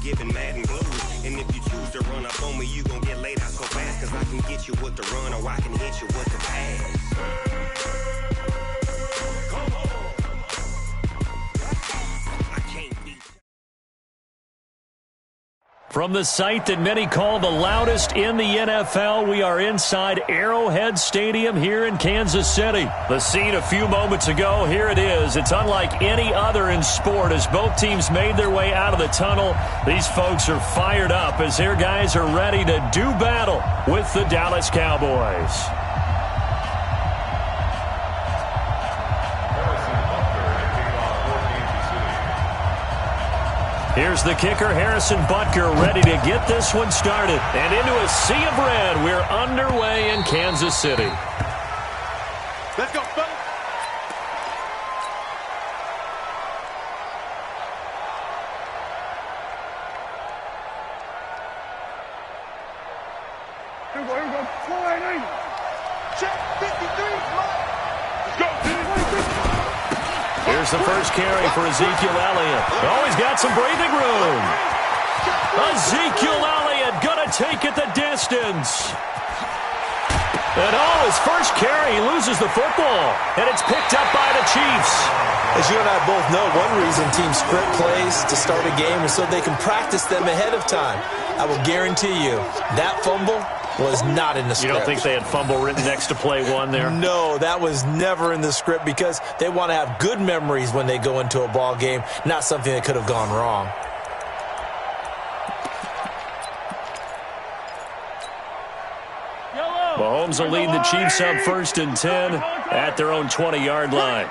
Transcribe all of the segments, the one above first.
giving mad and glory. And if you choose to run up on me, you gon' get laid out so fast. Cause I can get you with the run or I can hit you with the pass. From the site that many call the loudest in the NFL, we are inside Arrowhead Stadium here in Kansas City. The scene a few moments ago, here it is. It's unlike any other in sport as both teams made their way out of the tunnel. These folks are fired up as their guys are ready to do battle with the Dallas Cowboys. Here's the kicker, Harrison Butker, ready to get this one started. And into a sea of red, we're underway in Kansas City. Let's go, fellas. Here we go. 480. Check 53. Let's go. Here's the first carry for Ezekiel Elliott. Oh, he's got some breathing room. Ezekiel Elliott gonna take it the distance. And his first carry, he loses the football. And it's picked up by the Chiefs. As you and I both know, one reason teams script plays to start a game is so they can practice them ahead of time. I will guarantee you, that fumble was not in the script. You don't think they had fumble written next to play one there? No, that was never in the script because they want to have good memories when they go into a ball game, not something that could have gone wrong. Mahomes will lead the Chiefs up 1st and 10 at their own 20-yard line.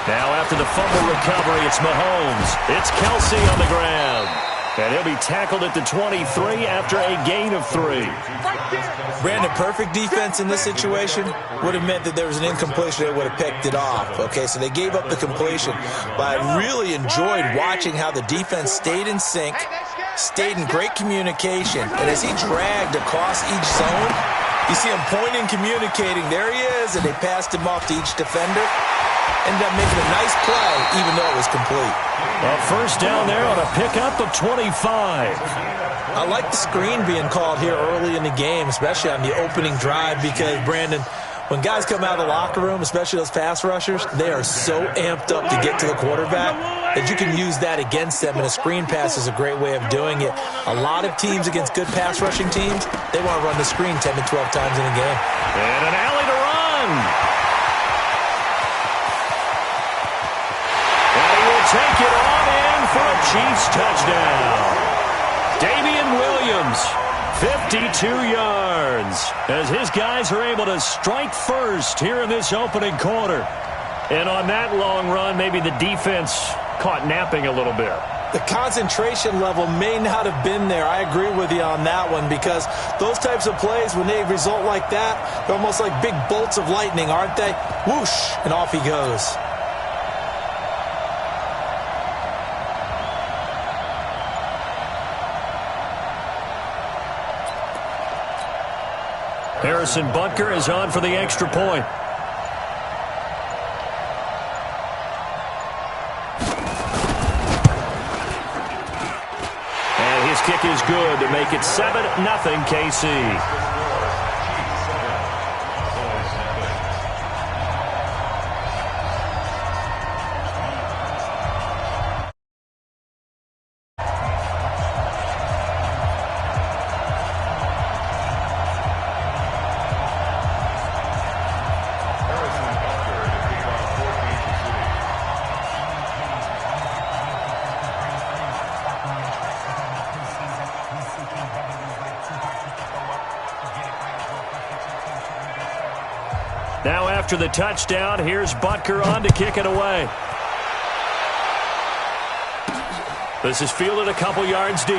Now after the fumble recovery, it's Mahomes. It's Kelsey on the ground. And he'll be tackled at the 23 after a gain of 3. Brandon, perfect defense in this situation would have meant that there was an incompletion. They would have picked it off. Okay, so they gave up the completion. But I really enjoyed watching how the defense stayed in sync, stayed in great communication. And as he dragged across each zone, you see him pointing, communicating. There he is, and they passed him off to each defender. Ended up making a nice play, even though it was complete. A first down there on a pickup of 25. I like the screen being called here early in the game, especially on the opening drive, because, Brandon, when guys come out of the locker room, especially those pass rushers, they are so amped up to get to the quarterback that you can use that against them, and a screen pass is a great way of doing it. A lot of teams against good pass rushing teams, they want to run the screen 10 to 12 times in a game. And an alley to run. Take it on in for a Chiefs touchdown. Damian Williams, 52 yards, as his guys are able to strike first here in this opening quarter. And on that long run, maybe the defense caught napping a little bit. The concentration level may not have been there. I agree with you on that one, because those types of plays, when they result like that, they're almost like big bolts of lightning, aren't they? Whoosh, and off he goes. Harrison Butker is on for the extra point. And his kick is good to make it 7-0 KC. Now after the touchdown, here's Butker on to kick it away. This is fielded a couple yards deep.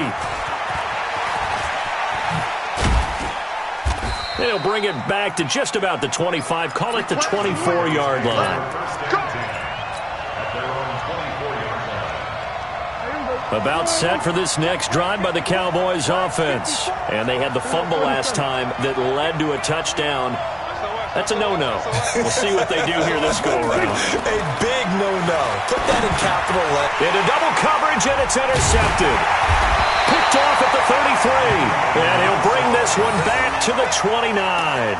And he'll bring it back to just about the 25, call it the 24-yard line. About set for this next drive by the Cowboys offense. And they had the fumble last time that led to a touchdown. That's a no-no. We'll see what they do here this go-around. A big no-no. Put that in capital letters. Into double coverage, and it's intercepted. Picked off at the 33. And he'll bring this one back to the 29.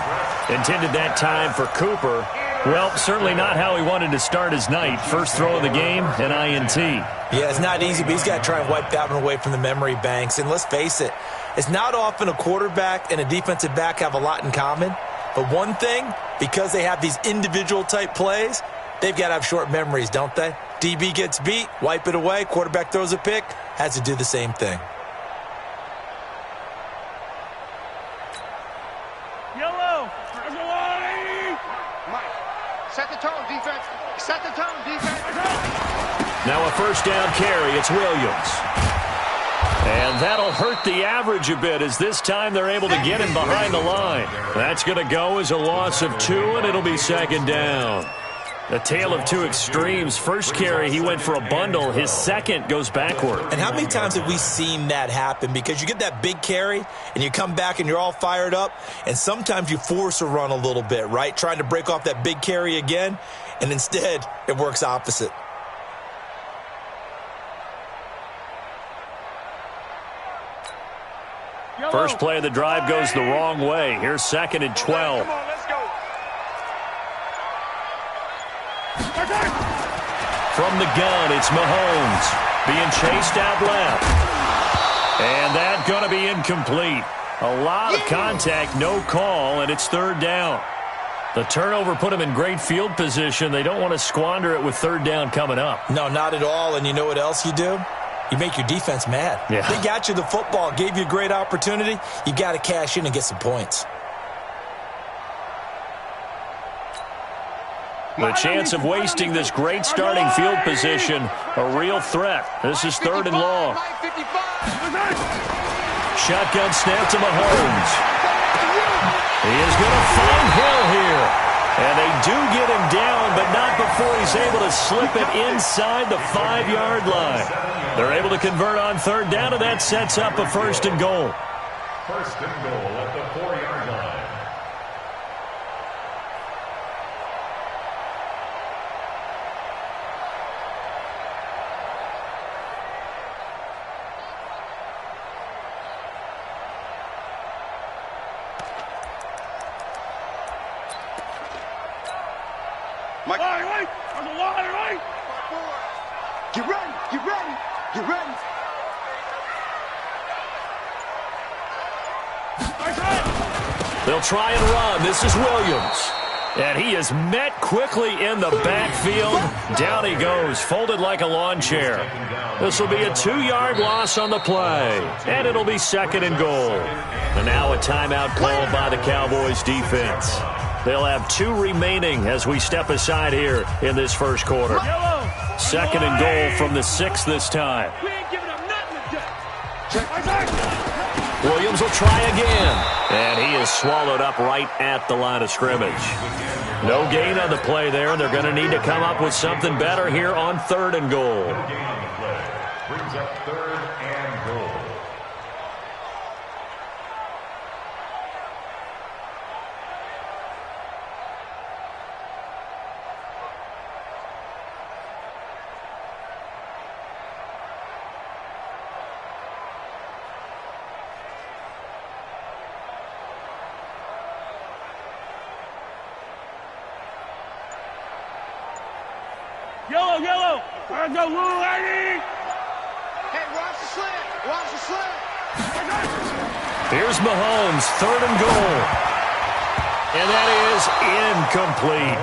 Intended that time for Cooper. Well, certainly not how he wanted to start his night. First throw of the game, an INT. Yeah, it's not easy, but he's got to try and wipe that one away from the memory banks. And let's face it, it's not often a quarterback and a defensive back have a lot in common. But one thing, because they have these individual type plays, they've got to have short memories, don't they? DB gets beat, wipe it away, quarterback throws a pick, has to do the same thing. Yellow. Mike, set the tone, defense. Set the tone, defense. Now a first down carry. It's Williams. And that'll hurt the average a bit as this time they're able to get him behind the line. That's going to go as a loss of 2, and it'll be second down. A tale of two extremes. First carry, he went for a bundle. His second goes backward. And how many times have we seen that happen? Because you get that big carry, and you come back and you're all fired up, and sometimes you force a run a little bit, right? Trying to break off that big carry again, and instead it works opposite. First play of the drive goes the wrong way. Here's second and 12. Come on, let's go. From the gun, it's Mahomes being chased out left. And that's going to be incomplete. A lot of contact, no call, and it's third down. The turnover put them in great field position. They don't want to squander it with third down coming up. No, not at all. And you know what else you do? You make your defense mad. Yeah. They got you the football, gave you a great opportunity. You got to cash in and get some points. The chance of wasting this great starting field position, a real threat. This is third and long. Shotgun snap to Mahomes. He is going to find Hill here. And they do get him down, but not before he's able to slip it inside the 5-yard line. They're able to convert on third down, and that sets up a first and goal. First and goal at the 4-yard line. Mike. Wait. On the line, right. Get ready. Get ready. Get ready. They'll try and run. This is Williams. And he is met quickly in the backfield. Down he goes, folded like a lawn chair. This will be a 2-yard loss on the play. And it'll be second and goal. And now a timeout called by the Cowboys defense. They'll have 2 remaining as we step aside here in this first quarter. Second and goal from the 6 this time. We ain't giving them nothing to do. Williams will try again. And he is swallowed up right at the line of scrimmage. No gain on the play there. They're going to need to come up with something better here on third and goal. Brings up third and goal. Yellow. Let's go, Lou, lady. Hey, watch the slant. Watch the slant. Here's Mahomes, third and goal. And that is incomplete.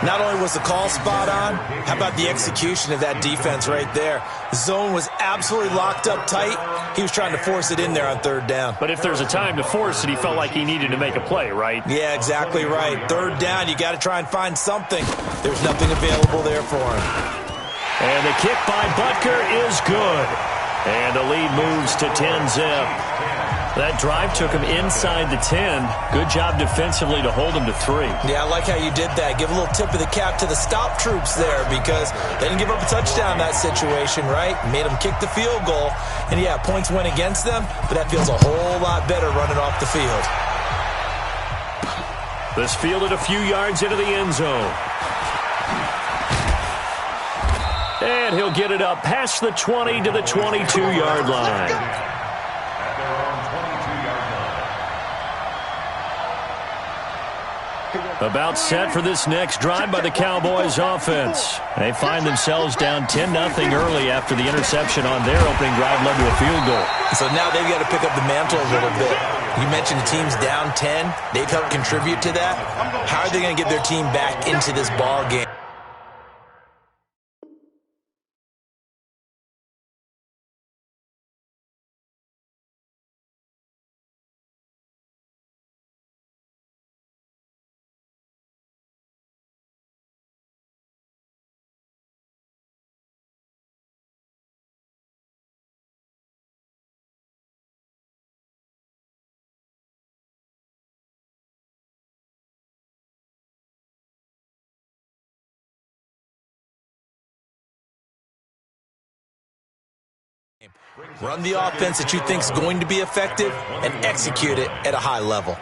Not only was the call spot on, how about the execution of that defense right there? The zone was absolutely locked up tight. He was trying to force it in there on third down. But if there's a time to force it, he felt like he needed to make a play, right? Yeah, exactly right. Third down, you got to try and find something. There's nothing available there for him. And the kick by Butker is good. And the lead moves to 10-zip. That drive took him inside the 10. Good job defensively to hold him to 3. Yeah, I like how you did that. Give a little tip of the cap to the stop troops there because they didn't give up a touchdown in that situation, right? Made them kick the field goal. And, yeah, points went against them, but that feels a whole lot better running off the field. This fielded a few yards into the end zone. And he'll get it up past the 20 to the 22-yard line. About set for this next drive by the Cowboys offense. They find themselves down 10-0 early after the interception on their opening drive led to a field goal. So now they've got to pick up the mantle a little bit. You mentioned the team's down 10. They've helped contribute to that. How are they going to get their team back into this ball game? Run the offense that you think is going to be effective and execute it at a high level.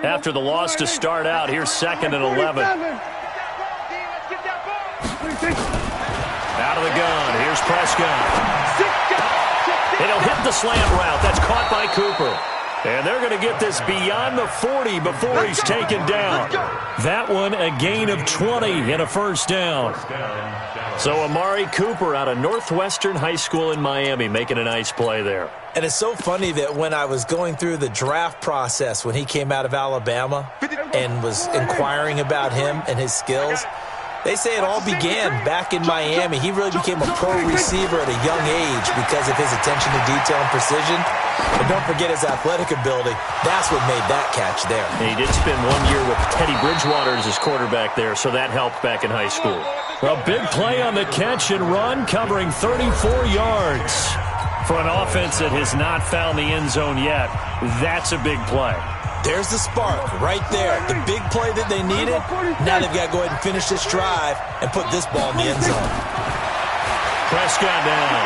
After the loss to start out, here's 2nd and 11. Out of the gun, here's Prescott. And he'll hit the slant route. That's caught by Cooper. And they're going to get this beyond the 40 before he's taken down. That one, a gain of 20 and a first down. So Amari Cooper out of Northwestern High School in Miami making a nice play there. And it's so funny that when I was going through the draft process when he came out of Alabama and was inquiring about him and his skills, they say it all began back in Miami. He really became a pro receiver at a young age because of his attention to detail and precision. But don't forget his athletic ability. That's what made that catch there. He did spend 1 year with Teddy Bridgewater as his quarterback there, so that helped back in high school. A big play on the catch and run, covering 34 yards. For an offense that has not found the end zone yet, that's a big play. There's the spark right there. The big play that they needed. Now they've got to go ahead and finish this drive and put this ball in the end zone. Prescott down.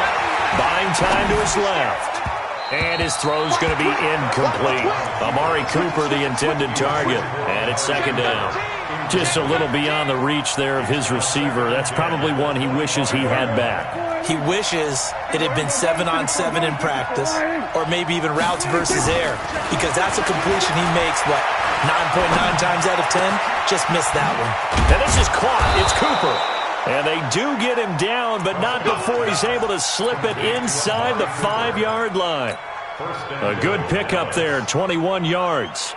Buying time to his left. And his throw's going to be incomplete. Amari Cooper, the intended target. And it's 2nd down. Just a little beyond the reach there of his receiver. That's probably one he wishes he had back. He wishes it had been 7-on-7 in practice, or maybe even routes versus air, because that's a completion he makes, 9.9 times out of 10? Just missed that one. And this is caught. It's Cooper. And they do get him down, but not before he's able to slip it inside the 5-yard line. A good pickup there, 21 yards.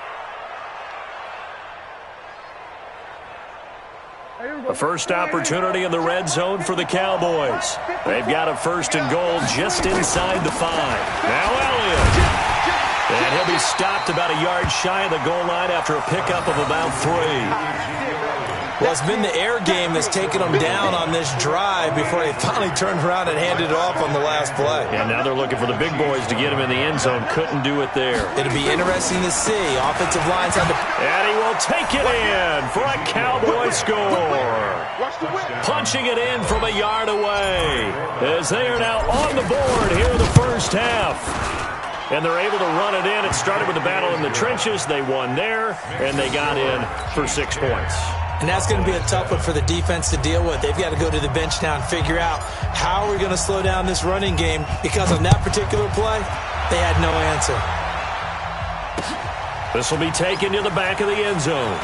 A first opportunity in the red zone for the Cowboys. They've got a 1st and goal just inside the 5. Now Elliott. And he'll be stopped about a yard shy of the goal line after a pickup of about 3. Well, it's been the air game that's taken them down on this drive before they finally turned around and handed it off on the last play. And now they're looking for the big boys to get him in the end zone. Couldn't do it there. It'll be interesting to see. Offensive lines have to... And he will take it in for a Cowboy score. Punching it in from a yard away as they are now on the board here in the first half. And they're able to run it in. It started with the battle in the trenches. They won there, and they got in for 6 points. And that's going to be a tough one for the defense to deal with. They've got to go to the bench now and figure out how we're going to slow down this running game, because on that particular play, they had no answer. This will be taken to the back of the end zone.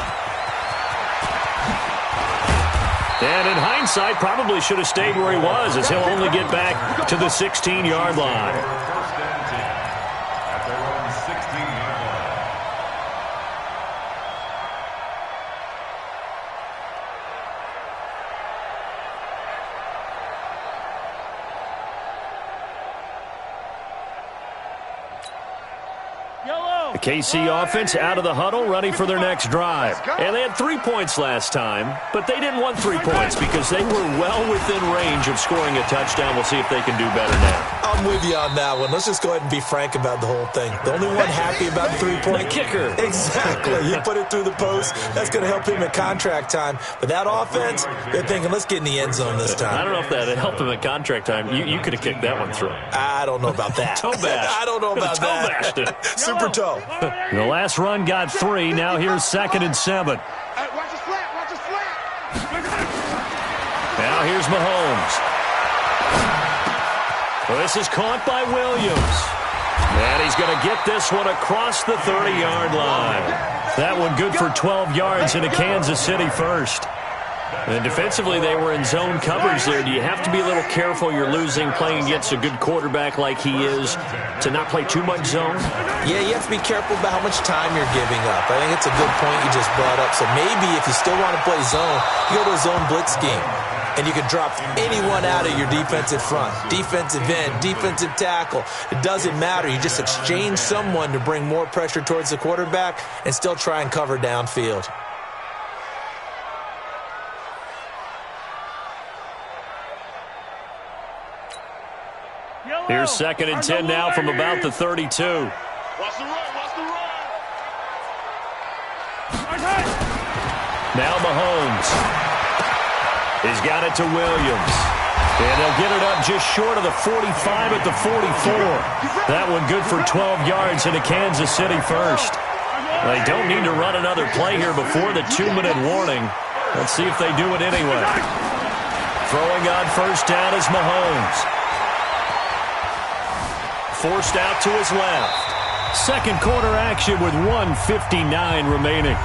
And in hindsight, probably should have stayed where he was, as he'll only get back to the 16-yard line. The KC offense out of the huddle, ready for their next drive. And they had 3 points last time, but they didn't want 3 points because they were well within range of scoring a touchdown. We'll see if they can do better now. I'm with you on that one. Let's just go ahead and be frank about the whole thing. The only one happy about the three-point kicker. Exactly. He put it through the post. That's going to help him at contract time. But that offense, they're thinking, let's get in the end zone this time. I don't know if that helped him at contract time. You could have kicked that one through. I don't know about that. Toe bash. I don't know about toe that. Bashed it. Super toe. The last run got 3. Now here's 2nd and 7. Watch his flat. Watch his flat. Now here's Mahomes. Well, this is caught by Williams. And he's going to get this one across the 30-yard line. That one good for 12 yards into Kansas City first. And defensively, they were in zone coverage there. Do you have to be a little careful? You're losing, playing against a good quarterback like he is, to not play too much zone? Yeah, you have to be careful about how much time you're giving up. I think it's a good point you just brought up. So maybe if you still want to play zone, you go to a zone blitz scheme. And you can drop anyone out of your defensive front, defensive end, defensive tackle. It doesn't matter. You just exchange someone to bring more pressure towards the quarterback and still try and cover downfield. Here's 2nd and 10 now from about the 32. Watch the run. Watch the run. Now Mahomes. He's got it to Williams. And they'll get it up just short of the 45 at the 44. That one good for 12 yards into Kansas City first. They don't need to run another play here before the 2-minute warning. Let's see if they do it anyway. Throwing on first down is Mahomes. Forced out to his left. Second quarter action with 1:59 remaining.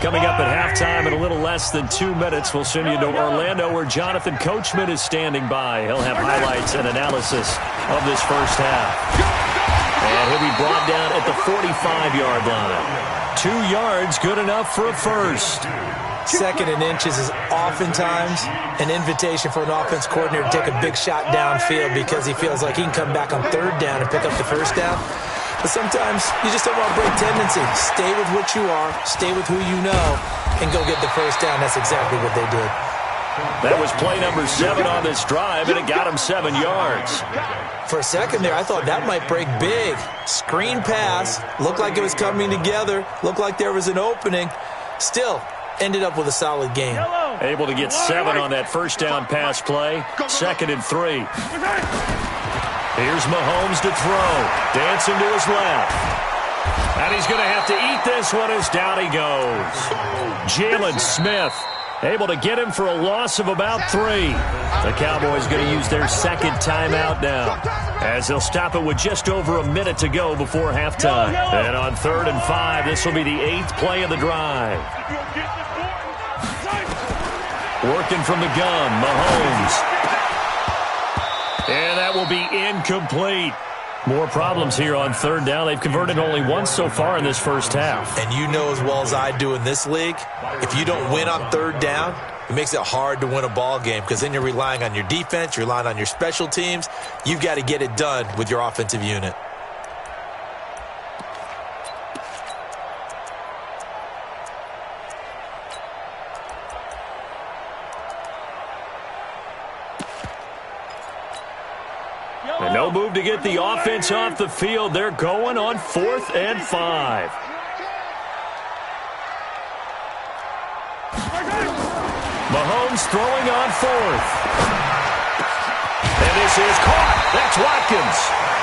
Coming up at halftime in a little less than 2 minutes, we'll send you to Orlando where Jonathan Coachman is standing by. He'll have highlights and analysis of this first half. And he'll be brought down at the 45-yard line. 2 yards, good enough for a first. 2nd and inches is oftentimes an invitation for an offense coordinator to take a big shot downfield because he feels like he can come back on 3rd down and pick up the first down. But sometimes you just don't want to break tendency. Stay with what you are, stay with who you know, and go get the first down. That's exactly what they did. That was play number 7 on this drive, and it got him 7 yards. For a second there, I thought that might break big. Screen pass, looked like it was coming together, looked like there was an opening. Still, ended up with a solid game. Able to get 7 on that first down pass play. 2nd and 3. Here's Mahomes to throw. Dancing to his left. And he's going to have to eat this one as down he goes. Jalen Smith able to get him for a loss of about 3. The Cowboys going to use their 2nd timeout now, as they'll stop it with just over a minute to go before halftime. And on 3rd and 5, this will be the 8th play of the drive. Working from the gun, Mahomes. And that will be incomplete. More problems here on 3rd down. They've converted only once so far in this first half. And you know as well as I do in this league, if you don't win on 3rd down, it makes it hard to win a ball game because then you're relying on your defense, you're relying on your special teams. You've got to get it done with your offensive unit. And no move to get the offense off the field. They're going on 4th and 5. Mahomes throwing on 4th. And this is caught. That's Watkins.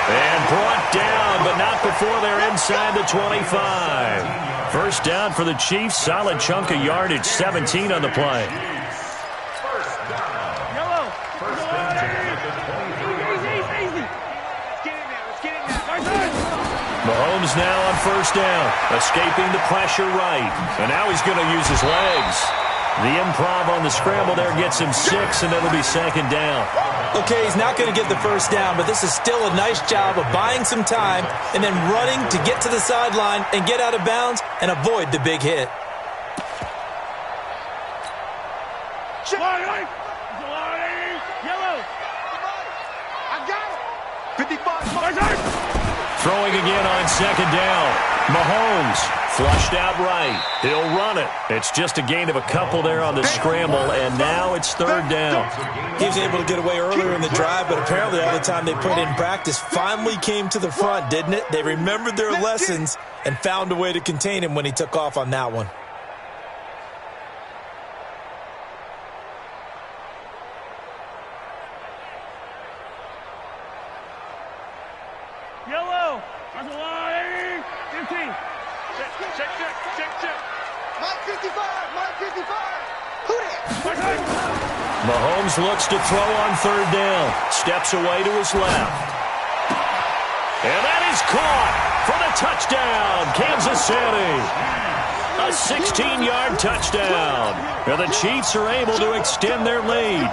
And brought down, but not before they're inside the 25. First down for the Chiefs. Solid chunk of yardage. 17 on the play. Mahomes now on first down, escaping the pressure right. And now he's going to use his legs. The improv on the scramble there gets him 6, and it'll be 2nd down. Okay, he's not going to get the first down, but this is still a nice job of buying some time and then running to get to the sideline and get out of bounds and avoid the big hit. Yellow. Throwing again on second down. Mahomes flushed out right. He'll run it. It's just a gain of a couple there on the scramble, and now it's third down. He was able to get away earlier in the drive, but apparently all the time they put in practice finally came to the front, didn't it? They remembered their lessons and found a way to contain him when he took off on that one. Yellow. That's a line. 15. Check. Mike 55. Mike 55. Who that? Mahomes looks to throw on third down. Steps away to his left. And that is caught for the touchdown, Kansas City. A 16-yard touchdown. And the Chiefs are able to extend their lead.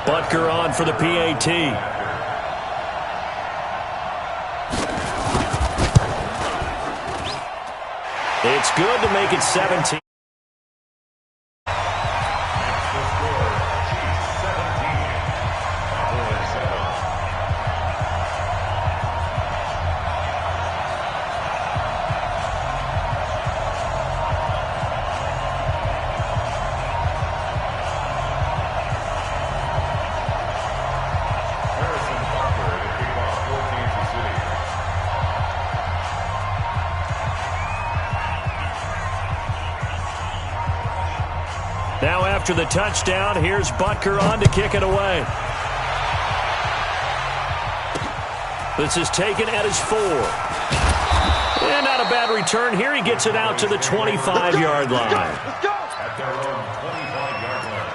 Butker on for the PAT. It's good to make it 17. Now after the touchdown, here's Butker on to kick it away. This is taken at his 4. And not a bad return here. He gets it out to the 25-yard line. At their own 25-yard line.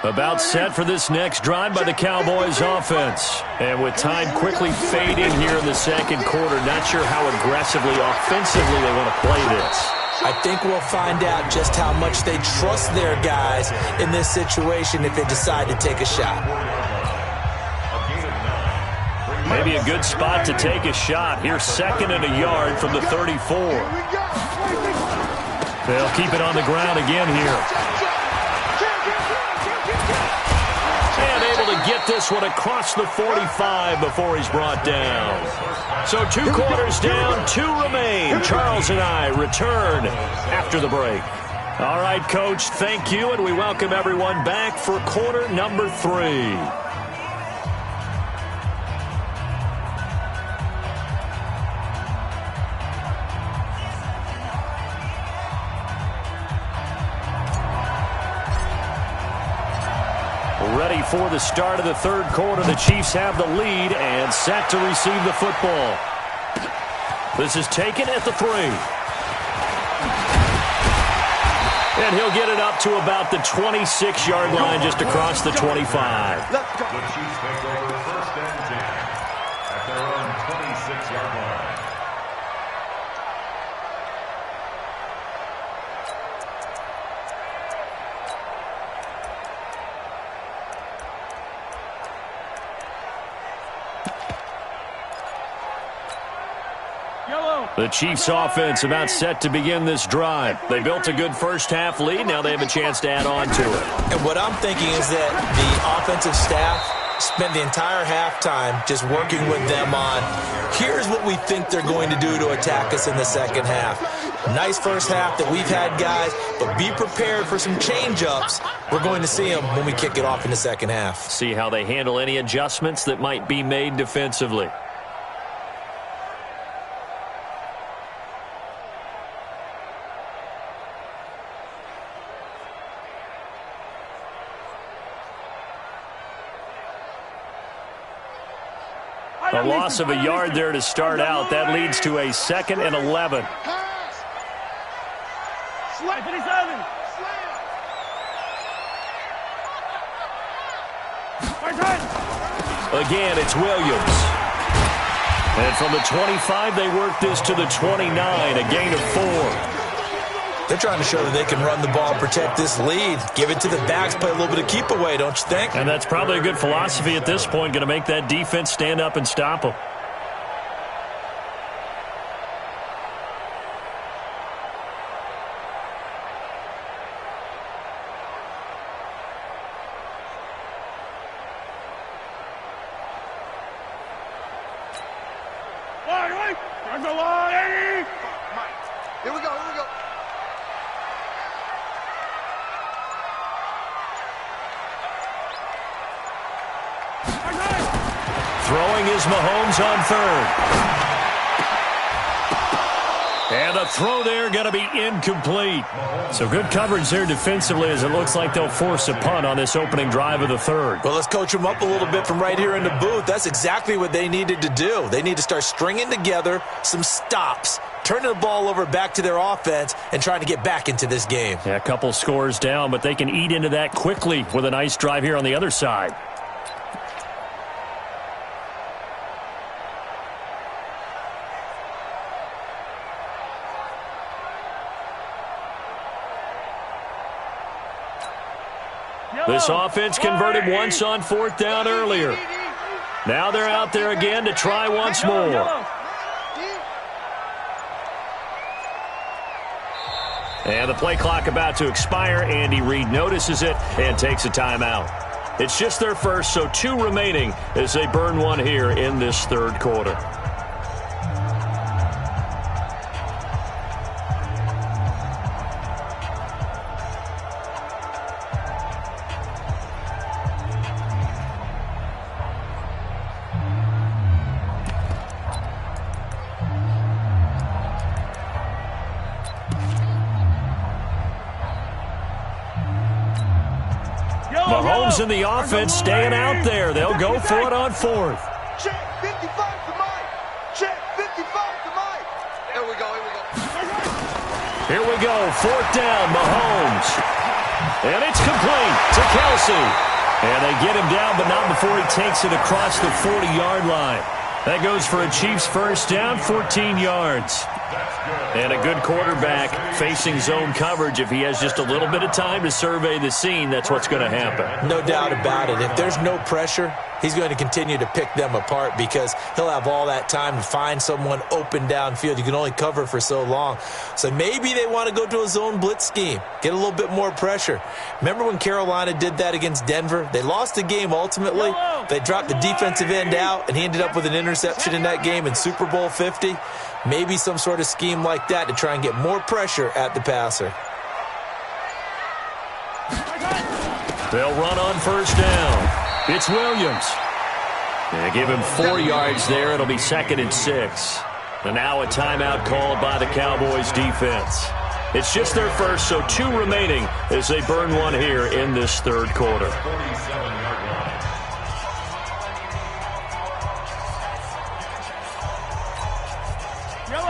About set for this next drive by the Cowboys offense. And with time quickly fading here in the second quarter, not sure how aggressively, offensively they want to play this. I think we'll find out just how much they trust their guys in this situation if they decide to take a shot. Maybe a good spot to take a shot. Here's second and a yard from the 34. They'll keep it on the ground again here. Get this one across the 45 before he's brought down. So 2 quarters down, 2 remain. Charles and I return after the break. All right, Coach, thank you, and we welcome everyone back for quarter number 3. Ready for the start of the third quarter. The Chiefs have the lead and set to receive the football. This is taken at the 3. And he'll get it up to about the 26-yard line, just across the 25. The Chiefs take over first and 10 at their own 26-yard line. The Chiefs offense about set to begin this drive. They built a good first half lead. Now they have a chance to add on to it. And what I'm thinking is that the offensive staff spent the entire halftime just working with them on, here's what we think they're going to do to attack us in the second half. Nice first half that we've had, guys, but be prepared for some change-ups. We're going to see them when we kick it off in the second half. See how they handle any adjustments that might be made defensively. A loss of a yard there to start out. That leads to a 2nd and 11. Again, it's Williams. And from the 25, they work this to the 29, a gain of 4. They're trying to show that they can run the ball and protect this lead. Give it to the backs, play a little bit of keep away, don't you think? And that's probably a good philosophy at this point, going to make that defense stand up and stop them. Here we go, here we go. Throwing is Mahomes on third. And the throw there going to be incomplete. So good coverage there defensively as it looks like they'll force a punt on this opening drive of the third. Well, let's coach them up a little bit from right here in the booth. That's exactly what they needed to do. They need to start stringing together some stops, turning the ball over back to their offense, and trying to get back into this game. Yeah, a couple scores down, but they can eat into that quickly with a nice drive here on the other side. This offense converted once on fourth down earlier. Now they're out there again to try once more. And the play clock about to expire. Andy Reid notices it and takes a timeout. It's just their first, so 2 remaining as they burn one here in this third quarter. Mahomes and the offense staying out there. They'll go for it on fourth. Check 55 for Mike. Check 55 for Mike. Here we go, here we go. Here we go, fourth down, Mahomes. And it's complete to Kelsey. And they get him down, but not before he takes it across the 40-yard line. That goes for a Chiefs first down, 14 yards. And a good quarterback facing zone coverage. If he has just a little bit of time to survey the scene, that's what's going to happen. No doubt about it. If there's no pressure, he's going to continue to pick them apart because he'll have all that time to find someone open downfield. You can only cover for so long. So maybe they want to go to a zone blitz scheme, get a little bit more pressure. Remember when Carolina did that against Denver? They lost the game ultimately. They dropped the defensive end out, and he ended up with an interception in that game in Super Bowl 50. Maybe some sort of scheme like that to try and get more pressure at the passer. They'll run on first down. It's Williams. They give him 4 yards there. It'll be 2nd and 6. And now a timeout called by the Cowboys defense. It's just their first, so 2 remaining as they burn one here in this third quarter.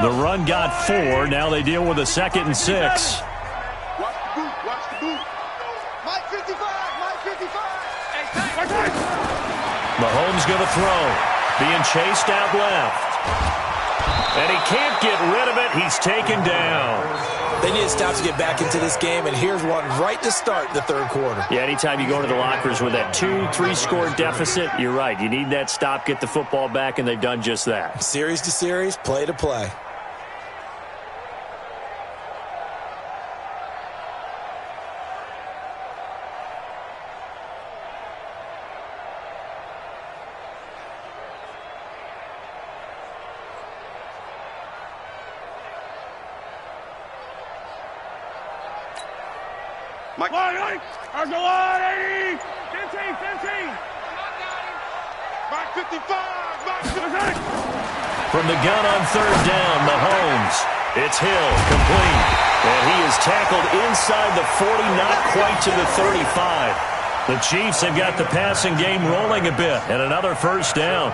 The run got 4. Now they deal with a 2nd and 6. Watch the boot, watch the boot. Mike 55, Mike 55. Mahomes going to throw. Being chased out left. And he can't get rid of it. He's taken down. They need to stop to get back into this game, and here's one right to start the third quarter. Yeah, anytime you go to the lockers with that 2-3 score deficit, you're right. You need that stop, get the football back, and they've done just that. Series to series, play to play. Mike. Mike 55, Mike 55. From the gun on third down, Mahomes. It's Hill, complete. And he is tackled inside the 40, not quite to the 35. The Chiefs have got the passing game rolling a bit, and another first down.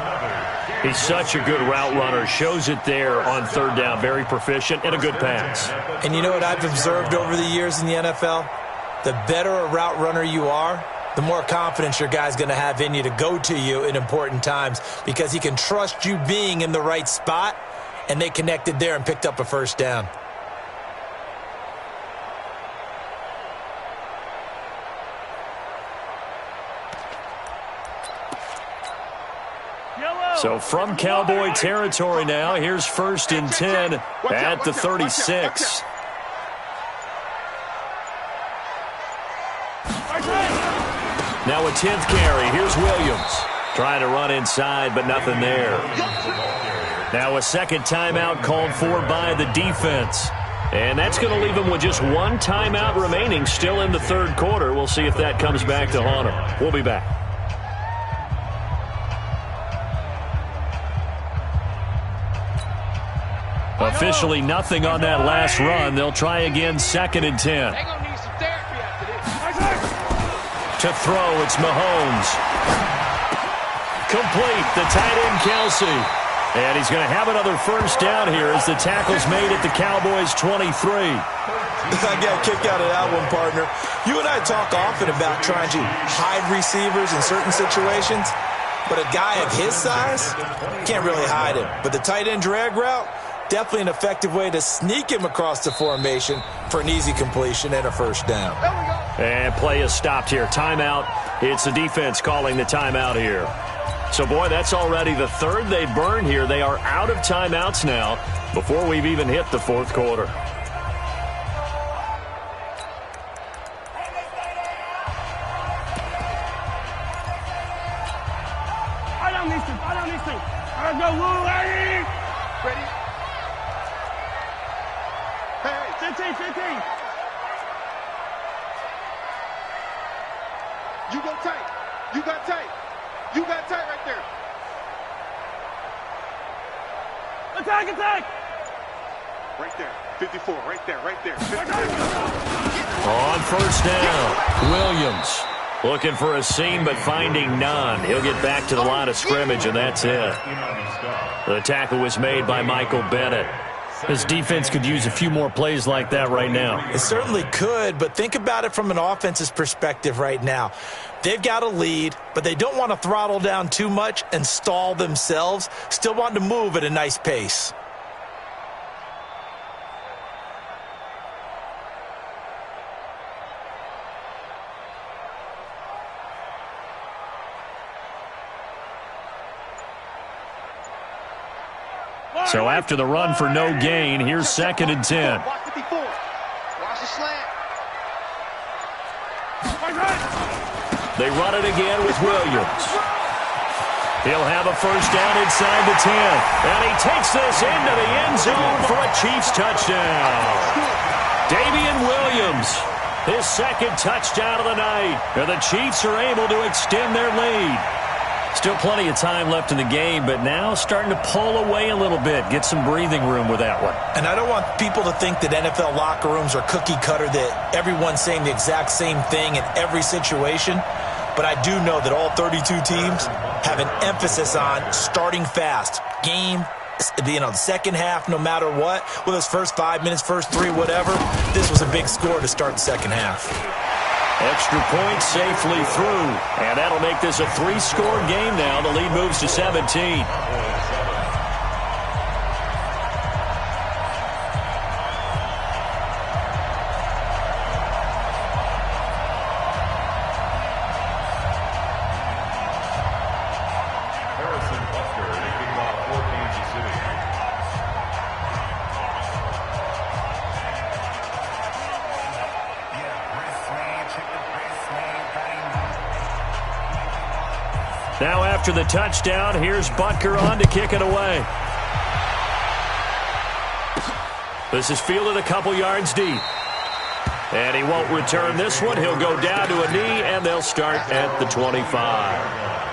He's such a good route runner. Shows it there on third down. Very proficient and a good pass. And you know what I've observed over the years in the NFL? The better a route runner you are, the more confidence your guy's going to have in you to go to you in important times because he can trust you being in the right spot, and they connected there and picked up a first down. So from Cowboy territory now, here's 1st and 10 at the 36. Now a 10th carry. Here's Williams. Trying to run inside, but nothing there. Now a second timeout called for by the defense. And that's going to leave them with just one timeout remaining still in the third quarter. We'll see if that comes back to haunt them. We'll be back. Officially nothing on that last run. They'll try again, 2nd and 10. They're going to need some therapy after this. To throw, it's Mahomes. Complete, the tight end, Kelsey. And he's going to have another first down here as the tackle's made at the Cowboys' 23. I got a kick out of that one, partner. You and I talk often about trying to hide receivers in certain situations, but a guy of his size can't really hide him. But the tight end drag route, definitely an effective way to sneak him across the formation for an easy completion and a first down. And play is stopped here. Timeout. It's the defense calling the timeout here. So, boy, that's already the third they've burned here. They are out of timeouts now before we've even hit the fourth quarter. I don't need to. I go, Woo, ready? Ready? Hey, 15. you go tight. You got tight. You got tight right there. Attack. Right there. 54. Right there. 54. On first down, Williams looking for a seam but finding none. He'll get back to the line of scrimmage, and that's it. The tackle was made by Michael Bennett. This defense could use a few more plays like that right now. It certainly could, but think about it from an offense's perspective right now. They've got a lead, but they don't want to throttle down too much and stall themselves. Still want to move at a nice pace. So after the run for no gain, here's 2nd and 10. Watch 54. Watch the slant. They run it again with Williams. He'll have a first down inside the 10. And he takes this into the end zone for a Chiefs touchdown. Damian Williams, his second touchdown of the night. And the Chiefs are able to extend their lead. Still plenty of time left in the game, but now starting to pull away a little bit. Get some breathing room with that one. And I don't want people to think that NFL locker rooms are cookie cutter, that everyone's saying the exact same thing in every situation. But I do know that all 32 teams have an emphasis on starting fast. Game, the second half, no matter what, whether it's first 5 minutes, first 3, whatever, this was a big score to start the second half. Extra point safely through. And that'll make this a 3-score game now. The lead moves to 17. Now after the touchdown, here's Butker on to kick it away. This is fielded a couple yards deep. And he won't return this one. He'll go down to a knee, and they'll start at the 25.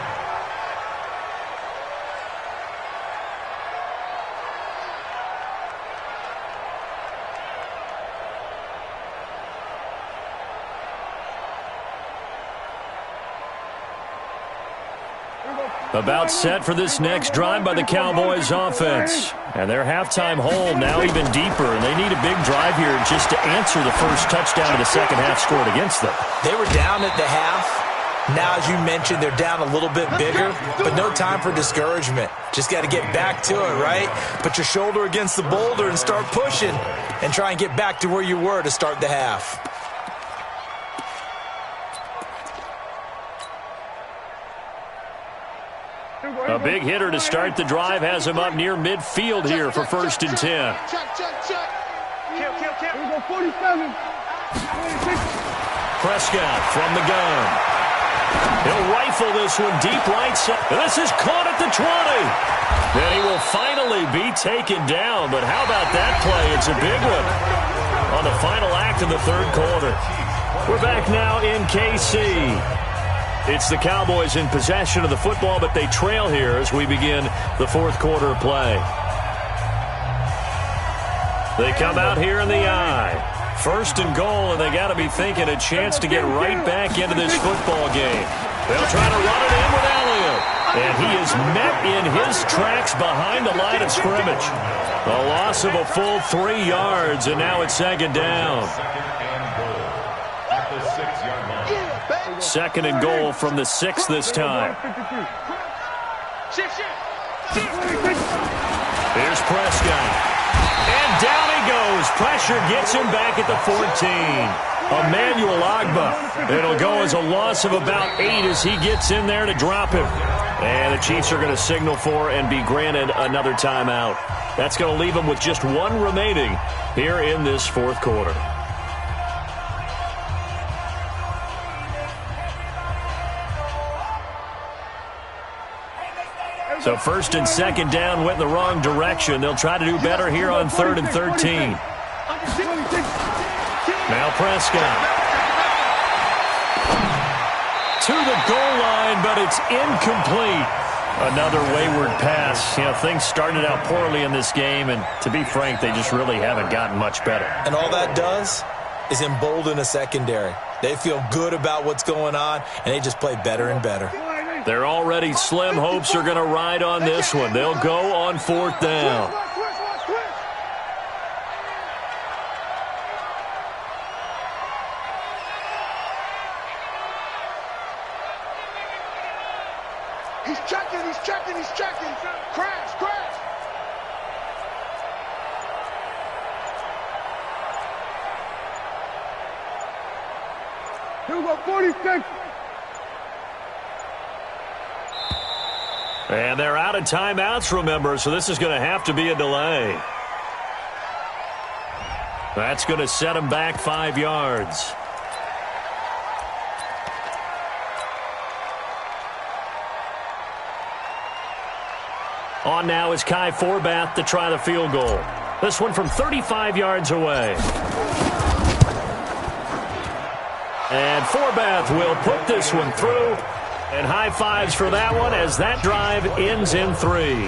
About set for this next drive by the Cowboys offense. And their halftime hole now even deeper, and they need a big drive here just to answer the first touchdown of the second half scored against them. They were down at the half. Now, as you mentioned, they're down a little bit bigger, but no time for discouragement. Just got to get back to it, right? Put your shoulder against the boulder and start pushing and try and get back to where you were to start the half. A big hitter to start the drive has him up near midfield here for 1st and 10. Check. Kill. Here we go, 47. Prescott from the gun. He'll rifle this one deep right side. And this is caught at the 20. And he will finally be taken down. But how about that play? It's a big one on the final act of the third quarter. We're back now in KC. It's the Cowboys in possession of the football, but they trail here as we begin the fourth quarter of play. They come out here in the I. First and goal, and they got to be thinking a chance to get right back into this football game. They'll try to run it in with Elliott. And he is met in his tracks behind the line of scrimmage. A loss of a full 3 yards, and now it's second down. Second and goal from the 6 this time. Here's Prescott. And down he goes. Pressure gets him back at the 14. Emmanuel Ogbah. It'll go as a loss of about 8 as he gets in there to drop him. And the Chiefs are going to signal for and be granted another timeout. That's going to leave them with just 1 remaining here in this fourth quarter. So first and second down went in the wrong direction. They'll try to do better here on 3rd and 13. Now Prescott. To the goal line, but it's incomplete. Another wayward pass. You know, things started out poorly in this game, and to be frank, they just really haven't gotten much better. And all that does is embolden a secondary. They feel good about what's going on, and they just play better and better. Their already slim hopes are going to ride on this one. They'll go on 4th down. He's checking, he's checking, he's checking. Crash, crash. Here we go, 46. And they're out of timeouts, remember, so this is going to have to be a delay. That's going to set them back 5 yards. On now is Kai Forbath to try the field goal. This one from 35 yards away. And Forbath will put this one through. And high fives for that one as that drive ends in 3.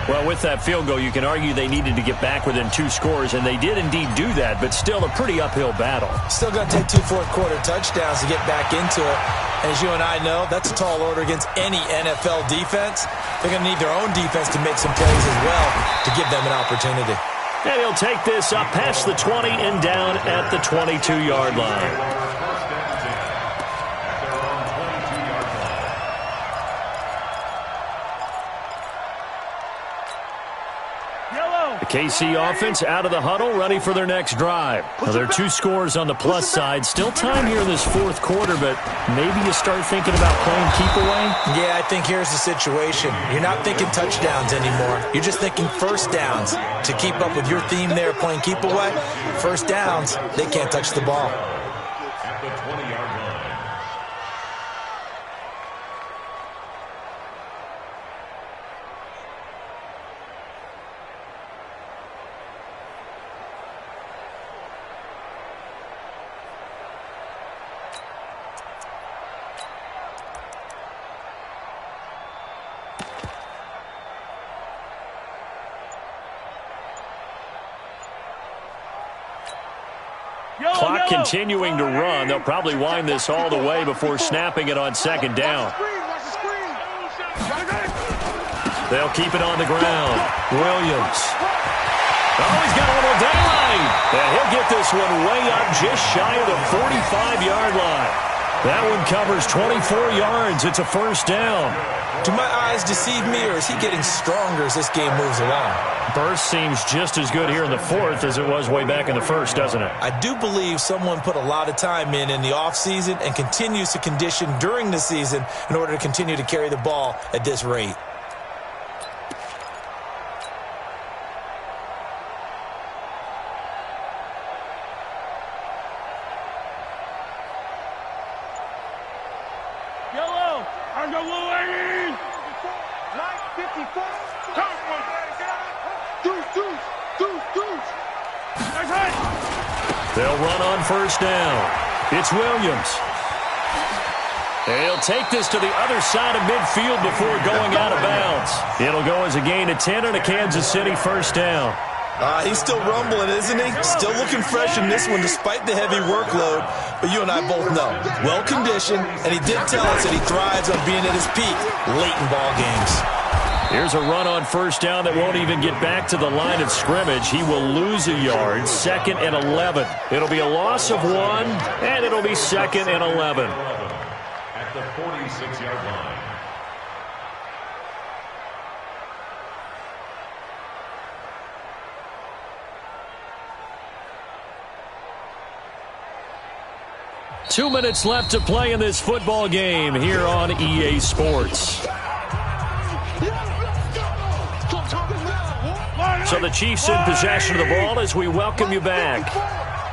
Well, with that field goal, you can argue they needed to get back within 2 scores, and they did indeed do that, but still a pretty uphill battle. Still going to take 2 fourth-quarter touchdowns to get back into it. As you and I know, that's a tall order against any NFL defense. They're going to need their own defense to make some plays as well to give them an opportunity. And he'll take this up past the 20 and down at the 22-yard line. KC offense out of the huddle, ready for their next drive. Now, there are 2 scores on the plus side. Still time here in this fourth quarter, but maybe you start thinking about playing keep away? Yeah, I think here's the situation. You're not thinking touchdowns anymore. You're just thinking first downs. To keep up with your theme there, playing keep away, first downs, they can't touch the ball. At the 20-yard line. Clock continuing to run. They'll probably wind this all the way before snapping it on second down. They'll keep it on the ground. Williams. Oh, he's got a little daylight. And he'll get this one way up just shy of the 45-yard line. That one covers 24 yards. It's a first down. Do my eyes deceive me, or is he getting stronger as this game moves along? Burst seems just as good here in the fourth as it was way back in the first, doesn't it? I do believe someone put a lot of time in the offseason and continues to condition during the season in order to continue to carry the ball at this rate. They'll run on first down. It's Williams. He'll take this to the other side of midfield before going out of bounds. It'll go as a gain of 10 on a Kansas City first down. He's still rumbling, isn't he? Still looking fresh in this one despite the heavy workload. But you and I both know, well-conditioned, and he did tell us that he thrives on being at his peak late in ball games. Here's a run on first down that won't even get back to the line of scrimmage. He will lose a yard, 2nd and 11. It'll be a loss of 1, and it'll be 2nd and 11. At the 46-yard line. Two minutes left to play in this football game here on EA Sports. So the Chiefs in possession of the ball as we welcome you back.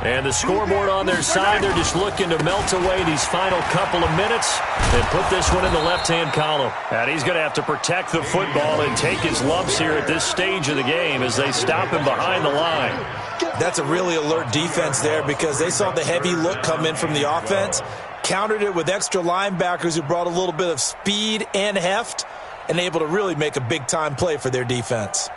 And the scoreboard on their side, they're just looking to melt away these final couple of minutes and put this one in the left-hand column. And he's going to have to protect the football and take his lumps here at this stage of the game as they stop him behind the line. That's a really alert defense there because they saw the heavy look come in from the offense, countered it with extra linebackers who brought a little bit of speed and heft, and able to really make a big-time play for their defense.